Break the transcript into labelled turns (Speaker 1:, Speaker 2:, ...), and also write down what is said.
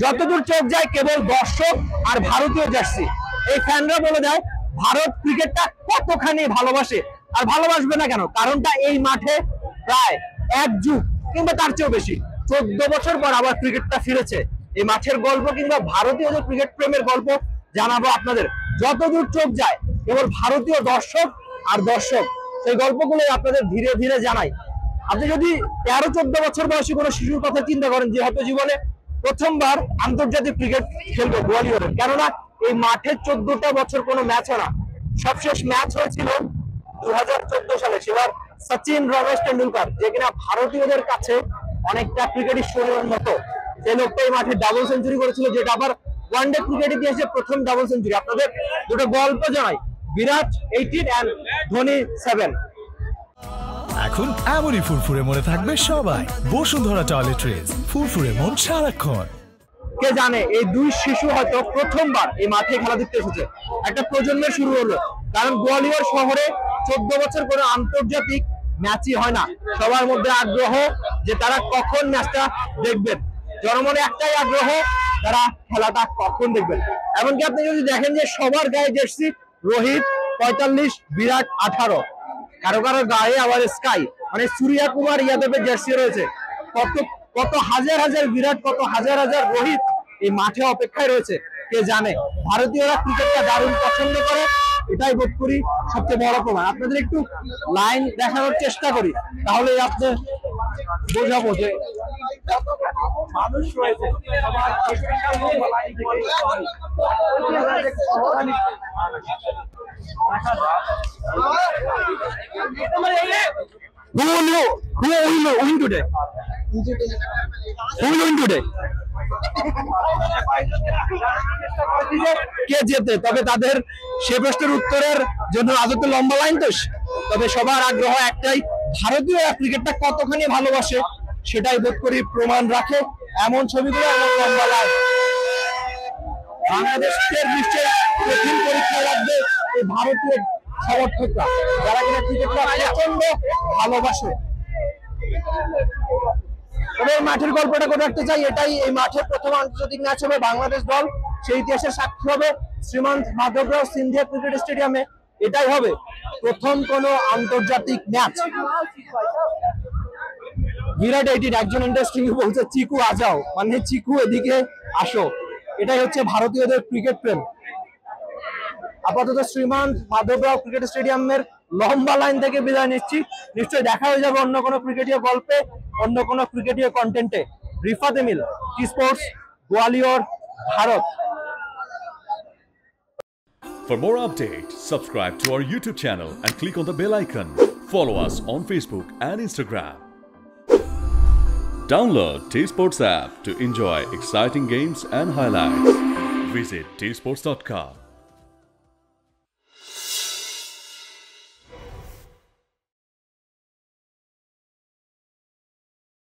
Speaker 1: যতদূর চোখ যায় কেবল দর্শক আর ভারতীয় জার্সি। এই ফ্যানরা বলে দেয় ভারত ক্রিকেটটা কতখানি ভালোবাসে, আর ভালোবাসবে না কেন, কারণটা এই মাঠে প্রায় এক যুগ কিংবা তার চেয়েও বেশি 14 বছর পর আবার ক্রিকেটটা ফিরেছে। এই মাঠের গল্প কিংবা ভারতীয় যে ক্রিকেট প্রেমের গল্প জানাবো আপনাদের। যতদূর চোখ যায় কেবল ভারতীয় দর্শক আর দর্শক, সেই গল্পগুলো আপনাদের ধীরে ধীরে জানাই। আপনি যদি 13-14 বছর বয়সী কোনো শিশুর কথা চিন্তা করেন যে হয়তো জীবনে প্রথমবার আন্তর্জাতিক ক্রিকেট খেলবে গোয়ালিয়রের, কেননা এই মাঠে 14টা বছর কোনো ম্যাচ হয় না। সবশেষ ম্যাচ হয়েছিল 2014 সালে, সেবার সচিন রমেশ টেন্ডুলকার, যে কিনা ভারতীয়দের কাছে অনেকটা ক্রিকেট ঈশ্বরের মতো। সেই লোকটা এই মাঠে ডাবল সেঞ্চুরি করেছিল, যেটা আবার ওয়ানডে ক্রিকেট ইতিহাসে প্রথম ডাবল সেঞ্চুরি। আপনাদের দুটো গল্প জানাই, বিরাট 18 এন্ড ধোনি 7।
Speaker 2: এখন এমনই ফুরফুরে মনে থাকবে সবাই। বসুন্ধরা টয়লেট্রিজ, ফুরফুরে মন সারাক্ষণ।
Speaker 1: কে জানে এই দুই শিশু হয়তো প্রথমবার এই মাঠে খেলা দেখতে এসেছে। একটা প্রজন্মের শুরু হলো, কারণ গোয়ালিয়র শহরে 14 বছর করে আন্তর্জাতিক ম্যাচই হয় না। সবার মধ্যে আগ্রহ যে তারা কখন ম্যাচটা দেখবেন, জনমনে একটাই আগ্রহ তারা খেলাটা কখন দেখবেন। এমনকি আপনি যদি দেখেন যে সবার গায়ে জার্সি রোহিত 45, বিরাট 18, কারো কারো গায়ে আবার স্কাই মানে সূর্য কুমার ইয়াদবের জার্সি রয়েছে। কত কত হাজার হাজার বিরাট, কত হাজার হাজার রোহিত এই মাঠে অপেক্ষায় রয়েছে। কে জানে ভারতীয়রা ক্রিকেটটা দারুণ পছন্দ করে, এটাই বোধ করি সবচেয়ে বড় প্রমাণ। আপনাদের একটু লাইন দেখানোর চেষ্টা করি, তাহলে আপনি বোঝাবো যে মানুষ রয়েছে। কে জেতে, তবে তাদের সে প্রশ্নের উত্তরের জন্য আদতে লম্বা লাইন তো। তবে সবার আগ্রহ একটাই, ভারতীয় ক্রিকেটটা কতখানি ভালোবাসে সেটাই বোধ করি প্রমাণ রাখে এমন ছবিগুলো এবং লম্বা লাইন। বাংলাদেশের নিশ্চয়ই কঠিন পরীক্ষা রাখবে এই ভারতীয় সমর্থকরা, যারা কিনা ক্রিকেটটা প্রচন্ড ভালোবাসে। তবে মাঠের গল্পটা করে রাখতে চাই, এটাই এই মাঠে প্রথম আন্তর্জাতিক ম্যাচ হবে বাংলাদেশ দল, সেই ইতিহাসের সাক্ষী হবে শ্রীমন্ত মাধবরাও সিন্ধিয়া ক্রিকেট স্টেডিয়ামে। এটাই হবে প্রথম কোন আন্তর্জাতিক ম্যাচ। বিরাট 18 একজন ইন্ডাস্ট্রি বলছে চিকু আজাও, মানে চিকু এদিকে আসো। এটাই হচ্ছে ভারতীয়দের ক্রিকেট প্রেম। আপাতত শ্রীমন্ত মাধবরাও ক্রিকেট স্টেডিয়ামের লম্বা লাইন থেকে বিদায় নিচ্ছি। নিশ্চয়ই দেখা হয়ে যাবে অন্য কোনো ক্রিকেটীয় গল্পে, অন্য কোনো ক্রিকেটীয় কন্টেন্টে। Rifat Emil, T Sports, Gwalior, Bharat.
Speaker 3: For more updates, subscribe to our YouTube channel and click on the bell icon. Follow us on Facebook and Instagram. Download T Sports app to enjoy exciting games and highlights. Visit tsports.com.